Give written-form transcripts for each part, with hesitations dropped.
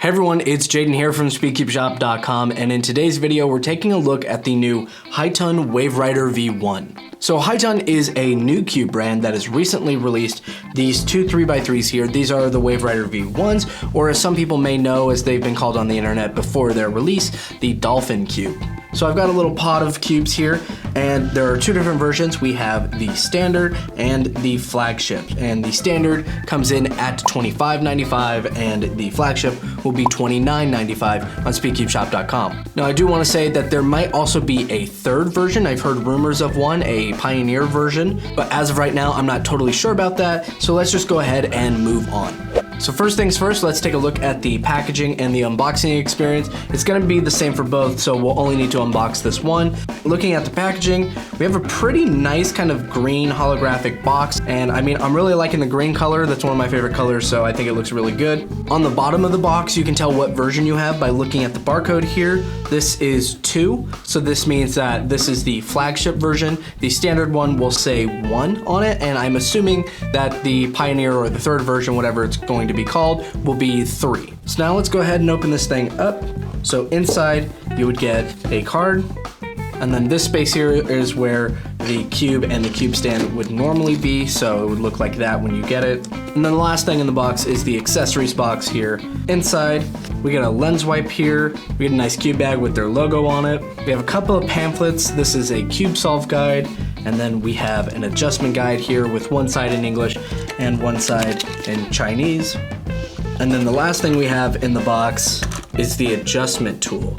Hey everyone, it's Jaden here from SpeedCubeShop.com, and in today's video we're taking a look at the new HaiTun Waverider V1. So HaiTun is a new cube brand that has recently released these two 3x3s here. These are the Waverider V1s, or as some people may know as they've been called on the internet before their release, the Dolphin Cube. So I've got a little pot of cubes here, and there are two different versions. We have the standard and the flagship, and the standard comes in at $25.95 and the flagship will be $29.95 on SpeedCubeShop.com. Now I do want to say that there might also be a third version. I've heard rumors of one, a Pioneer version, but as of right now I'm not totally sure about that, so let's just go ahead and move on. So first things first, let's take a look at the packaging and the unboxing experience. It's going to be the same for both, so we'll only need to unbox this one. Looking at the packaging, we have a pretty nice kind of green holographic box, and I mean, I'm really liking the green color. That's one of my favorite colors, so I think it looks really good. On the bottom of the box, you can tell what version you have by looking at the barcode here. This is 2, so this means that this is the flagship version. The standard one will say 1 on it, and I'm assuming that the Pioneer or the third version, whatever it's going to be called, will be 3. So now let's go ahead and open this thing up. So inside you would get a card, and then this space here is where the cube and the cube stand would normally be, so it would look like that when you get it. And then the last thing in the box is the accessories box here. Inside we get a lens wipe here, we get a nice cube bag with their logo on it. We have a couple of pamphlets. This is a cube solve guide, and then we have an adjustment guide here with one side in English and one side in Chinese. And then the last thing we have in the box is the adjustment tool,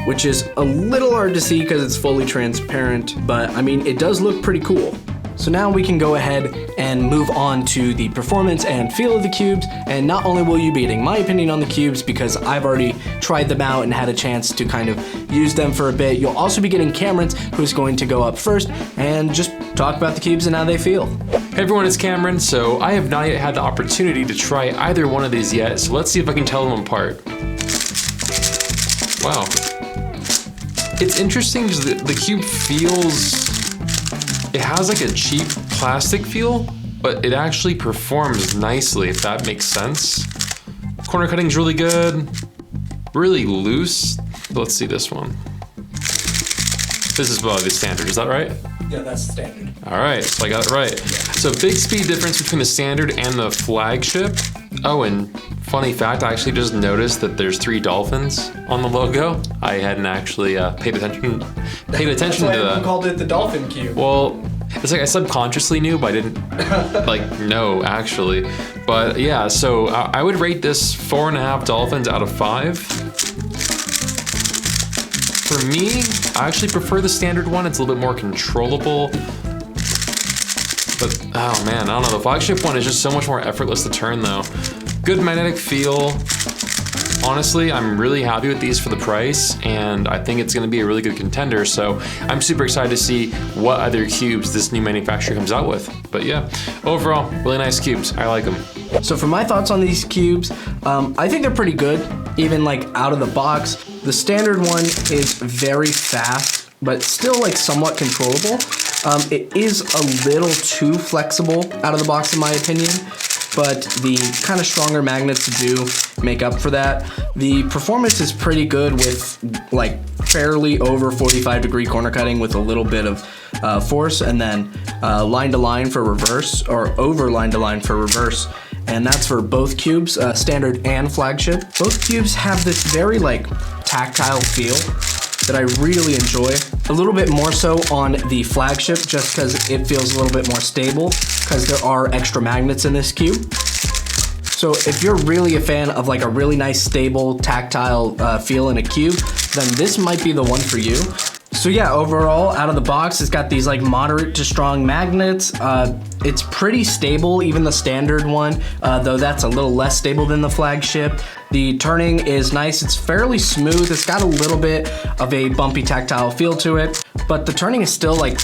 which is a little hard to see because it's fully transparent, but I mean, it does look pretty cool. So now we can go ahead and move on to the performance and feel of the cubes, and not only will you be getting my opinion on the cubes because I've already tried them out and had a chance to kind of use them for a bit, you'll also be getting Cameron, who's going to go up first and just talk about the cubes and how they feel. Hey everyone, it's Cameron. So I have not yet had the opportunity to try either one of these yet, so let's see if I can tell them apart. Wow. It's interesting because the cube feels, it has like a cheap plastic feel, but it actually performs nicely, if that makes sense. Corner cutting's really good, really loose. Let's see this one. This is probably the standard, is that right? Yeah, that's standard. All right, so I got it right. So big speed difference between the standard and the flagship. Oh, and funny fact, I actually just noticed that there's 3 dolphins on the logo. I hadn't actually paid attention to that. I called it the Dolphin Cube. Well, it's like I subconsciously knew, but I didn't like know actually. But yeah, so I would rate this 4.5 dolphins out of 5. For me, I actually prefer the standard one. It's a little bit more controllable. But oh man, I don't know. The flagship one is just so much more effortless to turn though. Good magnetic feel. Honestly, I'm really happy with these for the price, and I think it's gonna be a really good contender, so I'm super excited to see what other cubes this new manufacturer comes out with. But yeah, overall, really nice cubes. I like them. So for my thoughts on these cubes, I think they're pretty good, even like out of the box. The standard one is very fast, but still like somewhat controllable. It is a little too flexible out of the box in my opinion, but the kind of stronger magnets do make up for that. The performance is pretty good with like fairly over 45-degree corner cutting with a little bit of force, and then line to line for reverse, or over line to line for reverse. And that's for both cubes, standard and flagship. Both cubes have this very like tactile feel that I really enjoy. A little bit more so on the flagship just because it feels a little bit more stable because there are extra magnets in this cube. So if you're really a fan of like a really nice stable tactile feel in a cube, then this might be the one for you. So yeah, overall, out of the box, it's got these like moderate to strong magnets. It's pretty stable, even the standard one, though that's a little less stable than the flagship. The turning is nice, it's fairly smooth. It's got a little bit of a bumpy tactile feel to it, but the turning is still like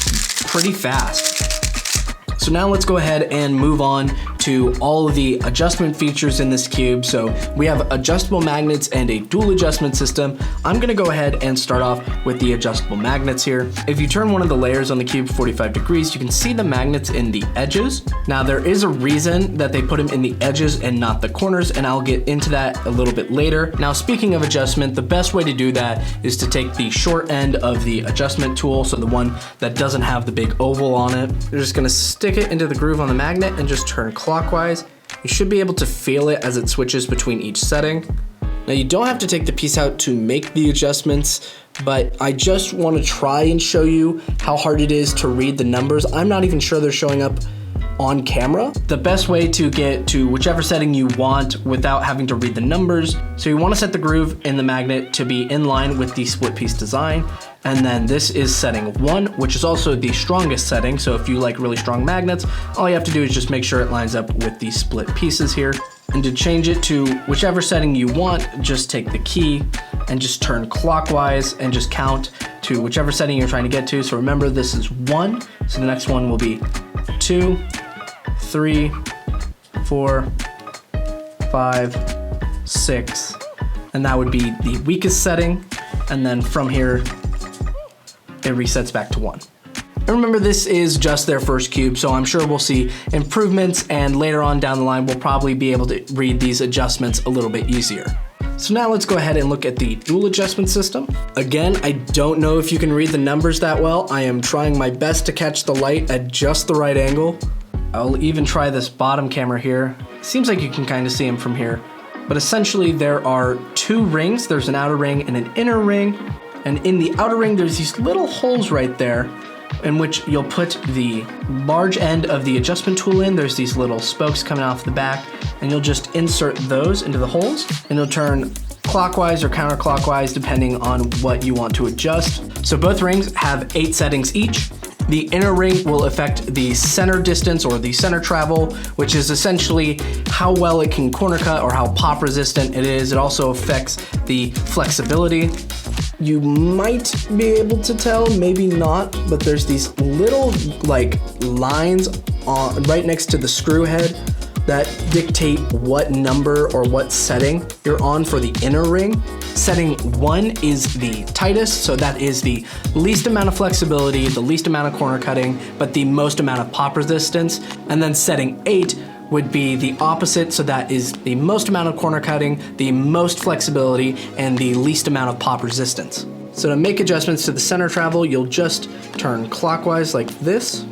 pretty fast. So now let's go ahead and move on to all of the adjustment features in this cube. So we have adjustable magnets and a dual adjustment system. I'm gonna go ahead and start off with the adjustable magnets here. If you turn one of the layers on the cube 45 degrees, you can see the magnets in the edges. Now there is a reason that they put them in the edges and not the corners, and I'll get into that a little bit later. Now speaking of adjustment, the best way to do that is to take the short end of the adjustment tool, so the one that doesn't have the big oval on it. You're just gonna stick it into the groove on the magnet and just turn clockwise. You should be able to feel it as it switches between each setting. Now you don't have to take the piece out to make the adjustments, but I just want to try and show you how hard it is to read the numbers. I'm not even sure they're showing up on camera. The best way to get to whichever setting you want without having to read the numbers. So you want to set the groove in the magnet to be in line with the split piece design. And then this is setting 1, which is also the strongest setting. So if you like really strong magnets, all you have to do is just make sure it lines up with the split pieces here. And to change it to whichever setting you want, just take the key and just turn clockwise and just count to whichever setting you're trying to get to. So remember, this is 1. So the next one will be 2, 3, 4, 5, 6, and that would be the weakest setting. And then from here, it resets back to 1. And remember, this is just their first cube, so I'm sure we'll see improvements, and later on down the line, we'll probably be able to read these adjustments a little bit easier. So now let's go ahead and look at the dual adjustment system. Again, I don't know if you can read the numbers that well. I am trying my best to catch the light at just the right angle. I'll even try this bottom camera here. Seems like you can kind of see them from here. But essentially there are 2 rings. There's an outer ring and an inner ring. And in the outer ring, there's these little holes right there in which you'll put the large end of the adjustment tool in. There's these little spokes coming off the back, and you'll just insert those into the holes, and you'll turn clockwise or counterclockwise depending on what you want to adjust. So both rings have 8 settings each. The inner ring will affect the center distance or the center travel, which is essentially how well it can corner cut or how pop resistant it is. It also affects the flexibility. You might be able to tell, maybe not, but there's these little like lines on, right next to the screw head that dictate what number or what setting you're on for the inner ring. Setting 1 is the tightest, so that is the least amount of flexibility, the least amount of corner cutting, but the most amount of pop resistance. And then setting 8 would be the opposite, so that is the most amount of corner cutting, the most flexibility, and the least amount of pop resistance. So to make adjustments to the center travel, you'll just turn clockwise like this.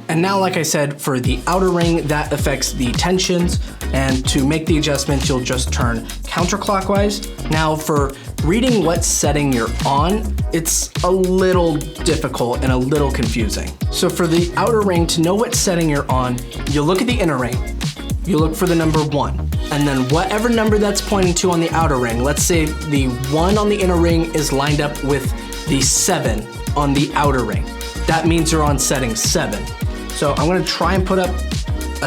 And now, like I said, for the outer ring, that affects the tensions. And to make the adjustments, you'll just turn counterclockwise. Now for reading what setting you're on, it's a little difficult and a little confusing. So for the outer ring, to know what setting you're on, you look at the inner ring, you look for the number 1, and then whatever number that's pointing to on the outer ring, let's say the 1 on the inner ring is lined up with the 7 on the outer ring. That means you're on setting 7. So I'm gonna try and put up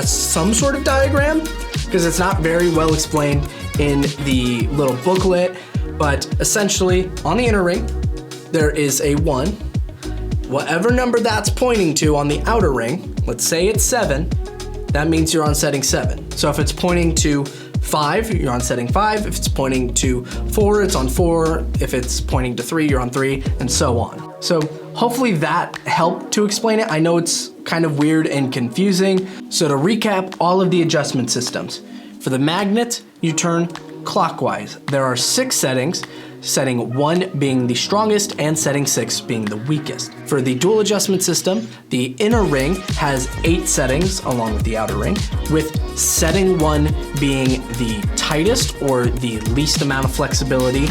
some sort of diagram because it's not very well explained in the little booklet, but essentially on the inner ring, there is a 1. Whatever number that's pointing to on the outer ring, let's say it's 7, that means you're on setting 7. So if it's pointing to 5, you're on setting 5. If it's pointing to 4, it's on 4. If it's pointing to 3, you're on 3, and so on. So hopefully that helped to explain it. I know it's kind of weird and confusing. So to recap all of the adjustment systems. For the magnet, you turn clockwise. There are 6 settings, setting 1 being the strongest and setting 6 being the weakest. For the dual adjustment system, the inner ring has 8 settings along with the outer ring, with setting 1 being the tightest or the least amount of flexibility,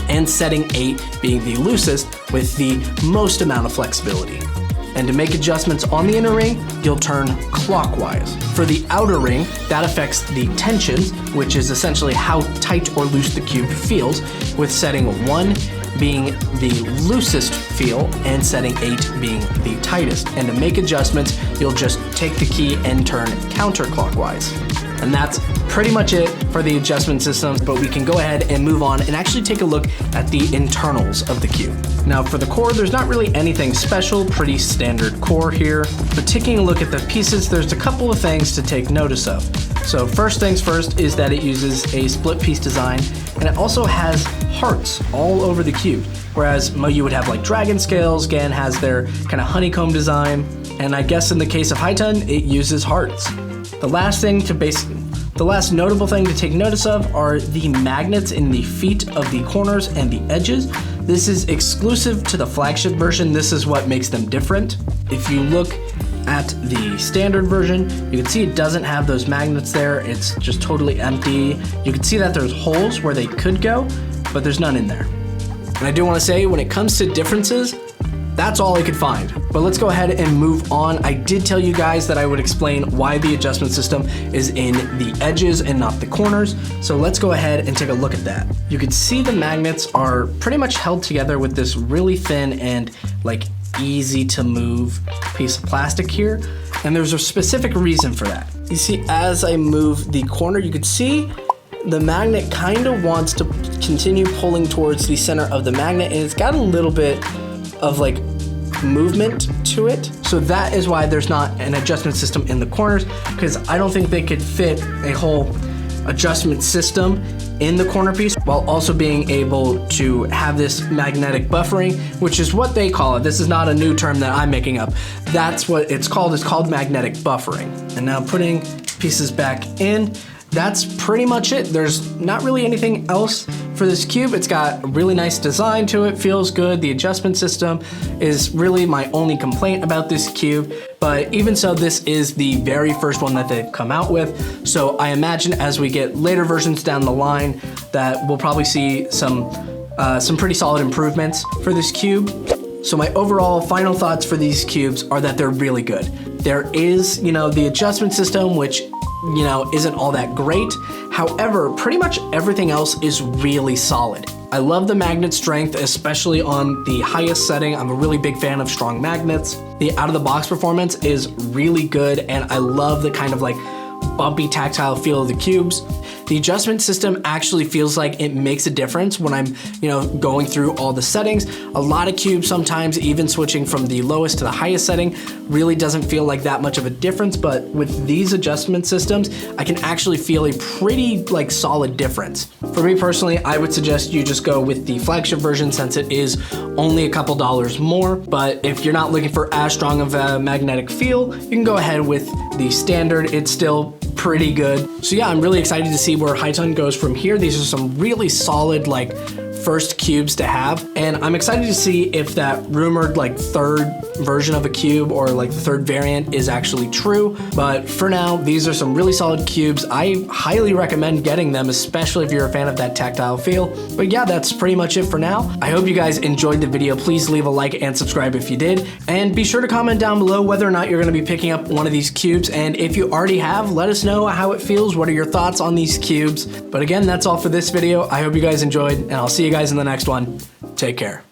and setting 8 being the loosest with the most amount of flexibility. And to make adjustments on the inner ring, you'll turn clockwise. For the outer ring, that affects the tensions, which is essentially how tight or loose the cube feels, with setting 1 being the loosest feel and setting 8 being the tightest. And to make adjustments, you'll just take the key and turn counterclockwise. And that's pretty much it for the adjustment system, but we can go ahead and move on and actually take a look at the internals of the cube. Now for the core, there's not really anything special, pretty standard core here, but taking a look at the pieces, there's a couple of things to take notice of. So first things first is that it uses a split piece design, and it also has hearts all over the cube. Whereas you would have like dragon scales, GAN has their kind of honeycomb design, and I guess in the case of HaiTun, it uses hearts. The last notable thing to take notice of are the magnets in the feet of the corners and the edges. This is exclusive to the flagship version. This is what makes them different. If you look at the standard version, you can see it doesn't have those magnets there. It's just totally empty. You can see that there's holes where they could go, but there's none in there. And I do want to say, when it comes to differences, that's all I could find. But let's go ahead and move on. I did tell you guys that I would explain why the adjustment system is in the edges and not the corners. So let's go ahead and take a look at that. You can see the magnets are pretty much held together with this really thin and like easy to move piece of plastic here. And there's a specific reason for that. You see, as I move the corner, you can see the magnet kind of wants to continue pulling towards the center of the magnet, and it's got a little bit of like movement to it. So that is why there's not an adjustment system in the corners, because I don't think they could fit a whole adjustment system in the corner piece while also being able to have this magnetic buffering, which is what they call it. This is not a new term that I'm making up. That's what it's called. It's called magnetic buffering. And now putting pieces back in, that's pretty much it. There's not really anything else for this cube. It's got a really nice design to it, feels good. The adjustment system is really my only complaint about this cube, but even so, this is the very first one that they've come out with. So I imagine as we get later versions down the line that we'll probably see some pretty solid improvements for this cube. So my overall final thoughts for these cubes are that they're really good. There is, the adjustment system, which isn't all that great. However, pretty much everything else is really solid. I love the magnet strength, especially on the highest setting. I'm a really big fan of strong magnets. The out-of-the-box performance is really good, and I love the kind of like bumpy tactile feel of the cubes. The adjustment system actually feels like it makes a difference when I'm, going through all the settings. A lot of cubes sometimes, even switching from the lowest to the highest setting, really doesn't feel like that much of a difference, but with these adjustment systems, I can actually feel a pretty solid difference. For me personally, I would suggest you just go with the flagship version since it is only a couple dollars more, but if you're not looking for as strong of a magnetic feel, you can go ahead with the standard. It's still pretty good. So yeah, I'm really excited to see where HaiTun goes from here. These are some really solid first cubes to have, and I'm excited to see if that rumored third version of a cube or the third variant is actually true. But for now, these are some really solid cubes. I highly recommend getting them, especially if you're a fan of that tactile feel. But yeah, that's pretty much it for now. I hope you guys enjoyed the video. Please leave a like and subscribe if you did, and be sure to comment down below whether or not you're going to be picking up one of these cubes, and if you already have, let us know how it feels. What are your thoughts on these cubes? But again, that's all for this video. I hope you guys enjoyed, and I'll see you guys in the next one. Take care.